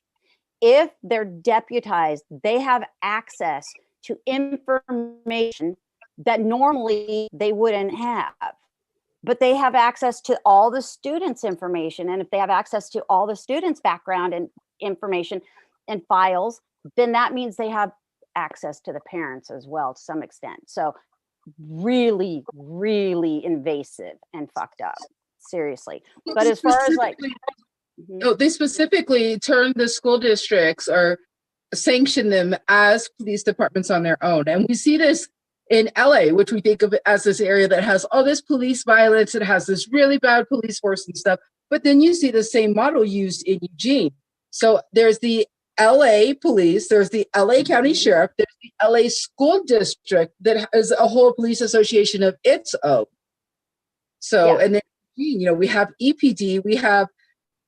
If they're deputized, they have access to information that normally they wouldn't have. But they have access to all the students' information. And if they have access to all the students' background and information and files, then that means they have access to the parents as well to some extent. So really, really invasive and fucked up. Seriously. But as far as like... They specifically turned the school districts or sanction them as police departments on their own. And we see this in LA, which we think of as this area that has all this police violence, it has this really bad police force and stuff. But then you see the same model used in Eugene. So there's the LA police, there's the LA County Sheriff, there's the LA School District that is a whole police association of its own. So, and then, we have EPD, we have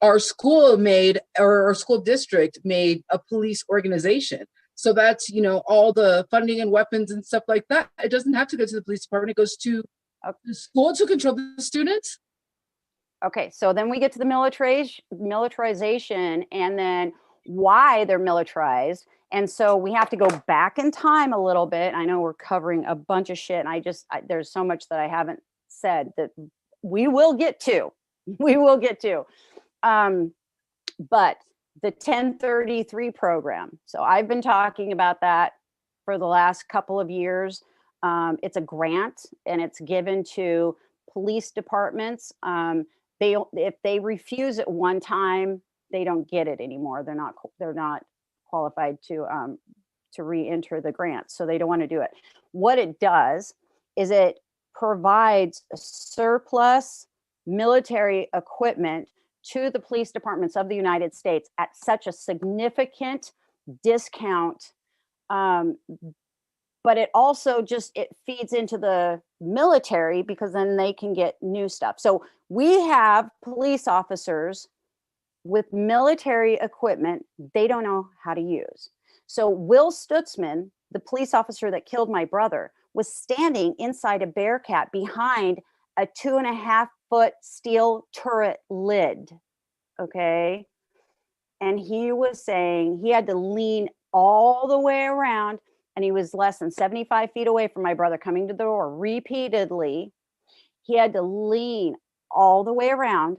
our school made, or our school district made a police organization. So that's, all the funding and weapons and stuff like that. It doesn't have to go to the police department. It goes to the school to control the students. Okay, so then we get to the militarization and then why they're militarized. And so we have to go back in time a little bit. I know we're covering a bunch of shit, and there's so much that I haven't said that we will get to. We will get to. But the 1033 program. So I've been talking about that for the last couple of years. It's a grant, and it's given to police departments. If they refuse it one time, they don't get it anymore. They're not qualified to re-enter the grant, so they don't want to do it. What it does is it provides a surplus military equipment to the police departments of the United States at such a significant discount. But it also it feeds into the military, because then they can get new stuff. So we have police officers with military equipment they don't know how to use. So Will Stutzman, the police officer that killed my brother, was standing inside a Bearcat behind a 2.5-foot steel turret lid. Okay. And he was saying he had to lean all the way around, and he was less than 75 feet away from my brother coming to the door repeatedly. He had to lean all the way around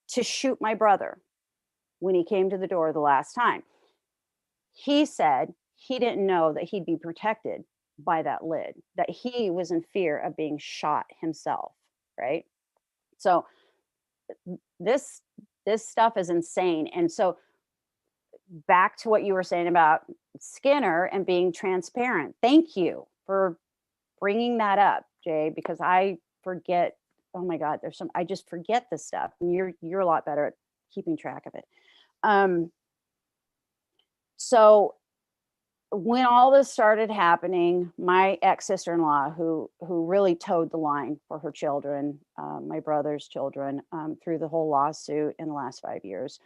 to shoot my brother when he came to the door the last time. He said he didn't know that he'd be protected by that lid, that he was in fear of being shot himself, right? So this stuff is insane. And so back to what you were saying about Skinner and being transparent. Thank you for bringing that up, Jay, because I forget. Oh my God, I just forget this stuff, and you're a lot better at keeping track of it. So when all this started happening, my ex-sister-in-law, who really towed the line for her children, my brother's children, through the whole lawsuit in the last 5 years,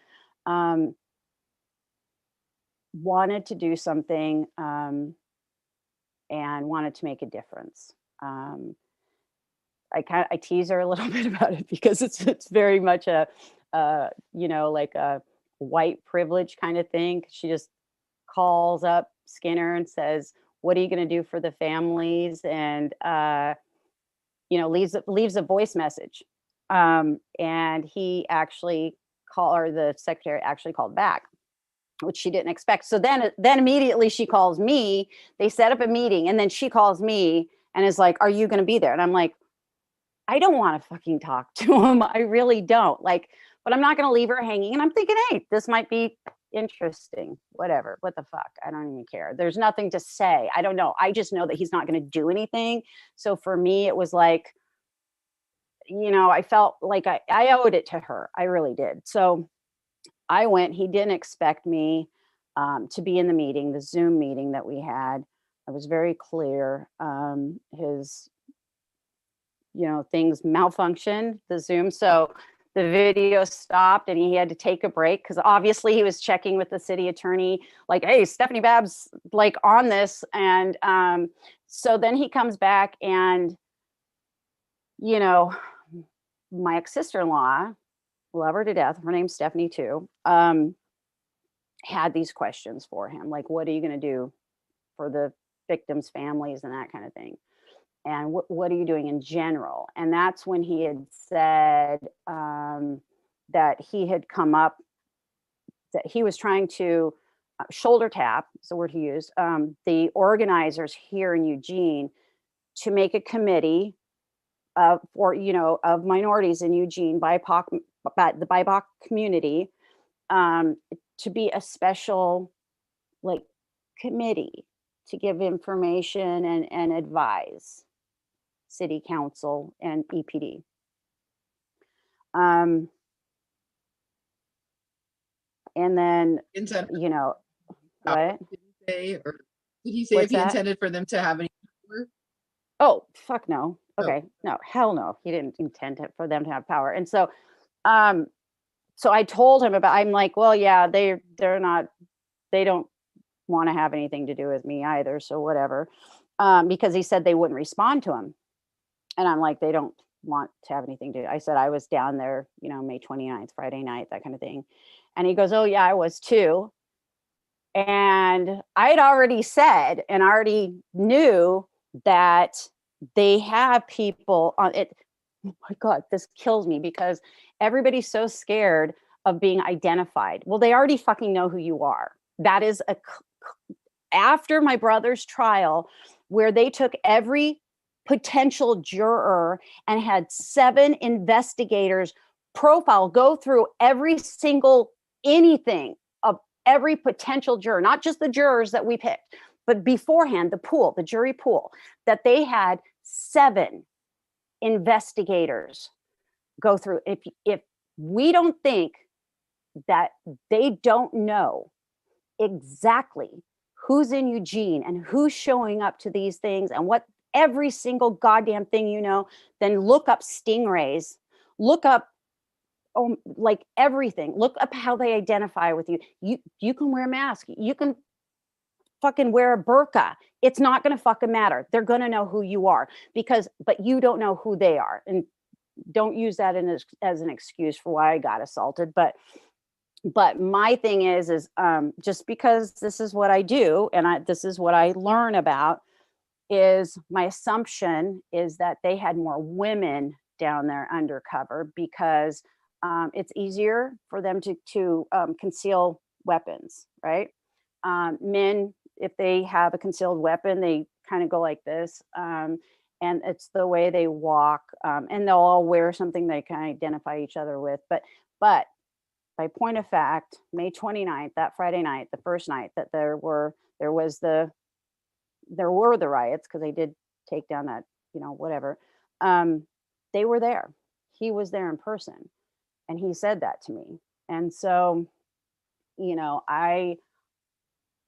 wanted to do something, and wanted to make a difference. I tease her a little bit about it, because it's very much a like a white privilege kind of thing. She just calls up Skinner and says, "What are you going to do for the families?" And leaves a voice message. And he actually the secretary actually called back, which she didn't expect. So then immediately she calls me. They set up a meeting, and then she calls me and is like, "Are you going to be there?" And I'm like, I don't want to fucking talk to him. I really don't. But I'm not going to leave her hanging. And I'm thinking, hey, this might be interesting. Whatever. What the fuck? I don't even care. There's nothing to say. I don't know. I just know that he's not going to do anything. So for me, it was like, I felt like I owed it to her. I really did. So I went. He didn't expect me to be in the meeting, the Zoom meeting that we had. I was very clear. His things malfunctioned, the Zoom. So the video stopped, and he had to take a break, because obviously he was checking with the city attorney, like, hey, Stephanie Babb's on this. And so then he comes back, and, my ex-sister-in-law, love her to death, her name's Stephanie too, had these questions for him. Like, what are you going to do for the victims' families and that kind of thing? And what are you doing in general? And that's when he had said that he had come up, that he was trying to shoulder tap, is the word he used, the organizers here in Eugene to make a committee of minorities in Eugene, BIPOC, the BIPOC community, to be a special committee to give information and advise city council and EPD. And then, Intended, you know, what? did he say, or did he say if What's he that? intended for them to have any power? Oh, fuck no. Oh, Okay. No, hell no. He didn't intend for them to have power. And um, so I told him about, I'm like, well, yeah, they're not, they don't want to have anything to do with me either. So whatever. Because he said they wouldn't respond to him. And I'm like, they don't want to have anything to do. I said, I was down there, May 29th, Friday night, that kind of thing. And he goes, oh yeah, I was too. And I had already said, and already knew that they have people on it. Oh my God, this kills me because everybody's so scared of being identified. Well, they already fucking know who you are. That is after my brother's trial, where they took every potential juror and had 7 investigators go through every single anything of every potential juror, not just the jurors that we picked, but beforehand, the jury pool, that they had 7 investigators go through. If we don't think that they don't know exactly who's in Eugene and who's showing up to these things and what every single goddamn thing, then look up stingrays, look up like everything, look up how they identify with you. You can wear a mask, you can fucking wear a burqa. It's not going to fucking matter. They're going to know who you are but you don't know who they are. And don't use that as an excuse for why I got assaulted. But my thing is just because this is what I do and this is what I learn about, is my assumption is that they had more women down there undercover because it's easier for them to conceal weapons, right? Men, if they have a concealed weapon, they kind of go like this. And it's the way they walk, and they'll all wear something they can identify each other with. But by point of fact, May 29th, that Friday night, the first night that there were the riots, because they did take down that, whatever. They were there. He was there in person, and he said that to me. And so,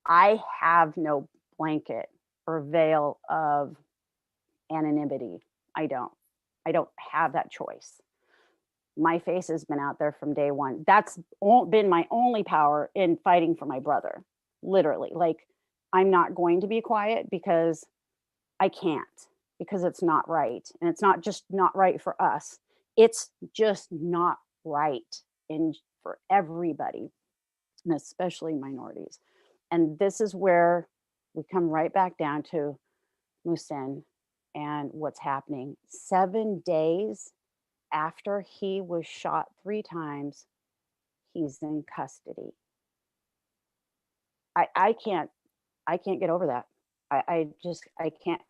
I have no blanket or veil of anonymity. I don't have that choice. My face has been out there from day one. That's been my only power in fighting for my brother. Literally, like, I'm not going to be quiet because I can't, because it's not right. And it's not just not right for us. It's just not right for everybody, and especially minorities. And this is where we come right back down to Muhsin and what's happening. 7 days after he was shot 3 times, he's in custody. I can't get over that. I can't,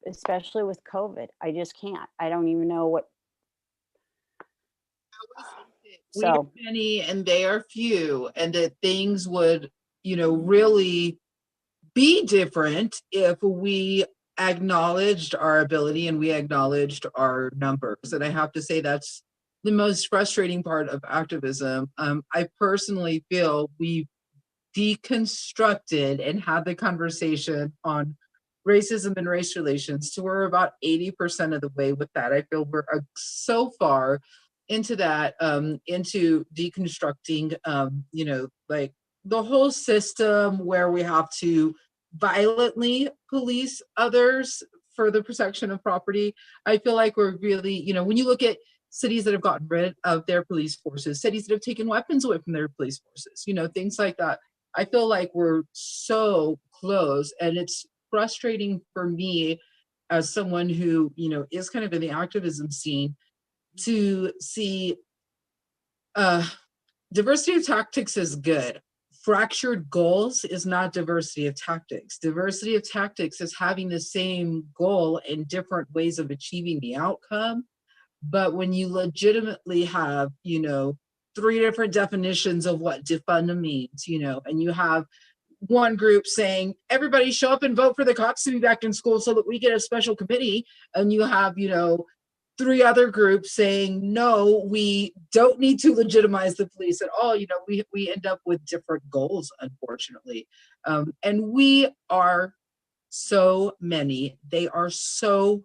especially with COVID. I just can't. I don't even know what. We are many and they are few, and that things would, really be different if we acknowledged our ability and we acknowledged our numbers. And I have to say that's the most frustrating part of activism. I personally feel we've deconstructed and had the conversation on racism and race relations to we're about 80% of the way with that. I feel we're so far into that, into deconstructing, like the whole system where we have to violently police others for the protection of property. I feel like we're really, when you look at cities that have gotten rid of their police forces, cities that have taken weapons away from their police forces, things like that. I feel like we're so close, and it's frustrating for me as someone who, is kind of in the activism scene to see diversity of tactics is good. Fractured goals is not diversity of tactics. Diversity of tactics is having the same goal in different ways of achieving the outcome. But when you legitimately have, 3 different definitions of what defund means, and you have one group saying, everybody show up and vote for the cops to be back in school so that we get a special committee. And you have, three other groups saying, no, we don't need to legitimize the police at all. We end up with different goals, unfortunately. And we are so many. They are so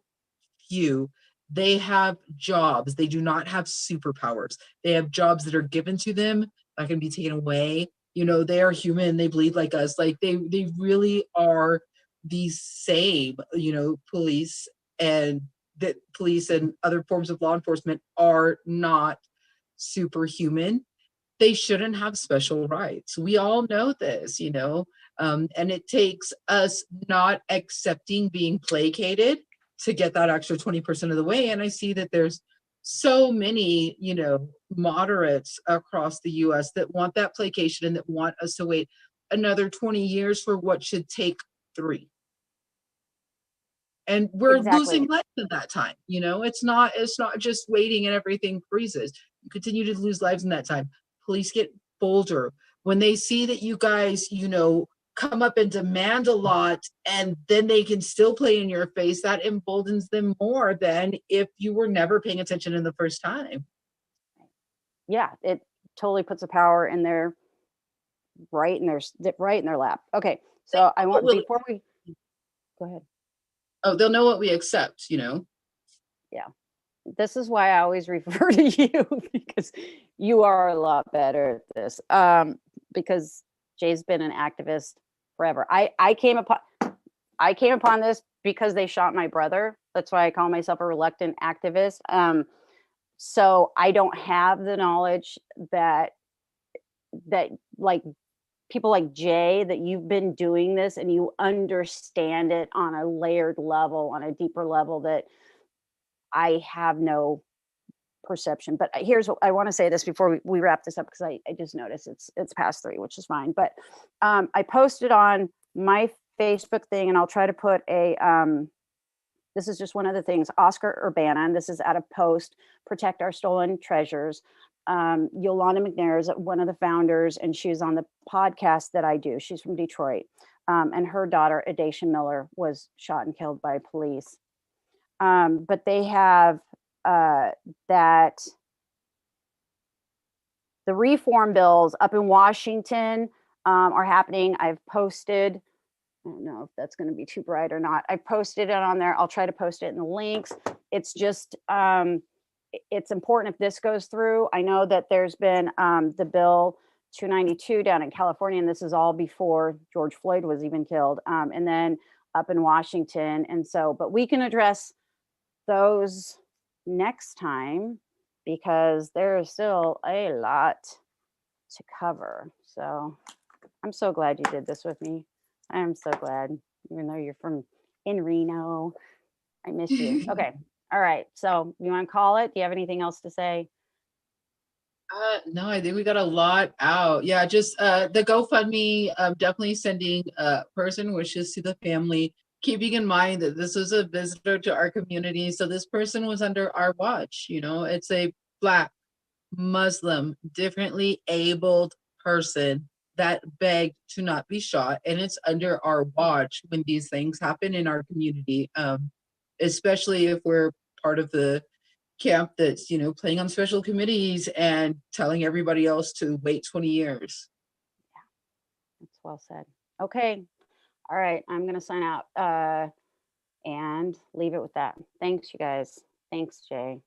few. They have jobs. They do not have superpowers. They have jobs that are given to them, that can be taken away. They are human. They bleed like us. Like they really are the same, police, and that police and other forms of law enforcement are not superhuman. They shouldn't have special rights. We all know this, and it takes us not accepting being placated to get that extra 20% of the way. And I see that there's so many, moderates across the US that want that placation and that want us to wait another 20 years for what should take 3. And we're losing Exactly. life in that time. It's not just waiting and everything freezes. You continue to lose lives in that time. Police get bolder when they see that you guys, come up and demand a lot, and then they can still play in your face. That emboldens them more than if you were never paying attention in the first time. Yeah, it totally puts the power in their right in their lap. Okay, so I want, before we go ahead. Oh, they'll know what we accept. Yeah, this is why I always refer to you, because you are a lot better at this. Because Jay's been an activist forever. I came upon this because they shot my brother. That's why I call myself a reluctant activist. So I don't have the knowledge that like people like Jay, that you've been doing this and you understand it on a layered level, on a deeper level, that I have no perception. But here's what I want to say this before we wrap this up, because I just noticed it's past 3, which is fine. But I posted on my Facebook thing, and I'll try to put a this is just one of the things, Oscar Urbana, and this is at a post, Protect Our Stolen Treasures. Yolanda McNair is one of the founders, and she's on the podcast that I do. She's from Detroit. And her daughter, Adacia Miller, was shot and killed by police. But they have that the reform bills up in Washington are happening. I've posted, I don't know if that's going to be too bright or not. I posted it on there. I'll try to post it in the links. It's just, it's important if this goes through. I know that there's been the bill 292 down in California, and this is all before George Floyd was even killed. And then up in Washington. And so, but we can address those next time, because there is still a lot to cover. So I'm so glad you did this with me. I am so glad, even though you're in Reno. I miss you. Okay. All right. So you want to call it? Do you have anything else to say? No, I think we got a lot out. Yeah, just the GoFundMe, definitely sending person wishes to the family, keeping in mind that this is a visitor to our community. So this person was under our watch. It's a Black, Muslim, differently abled person that begged to not be shot. And it's under our watch when these things happen in our community, especially if we're part of the camp that's playing on special committees and telling everybody else to wait 20 years. That's well said. Okay. All right. I'm going to sign out and leave it with that. Thanks, you guys. Thanks, Jay.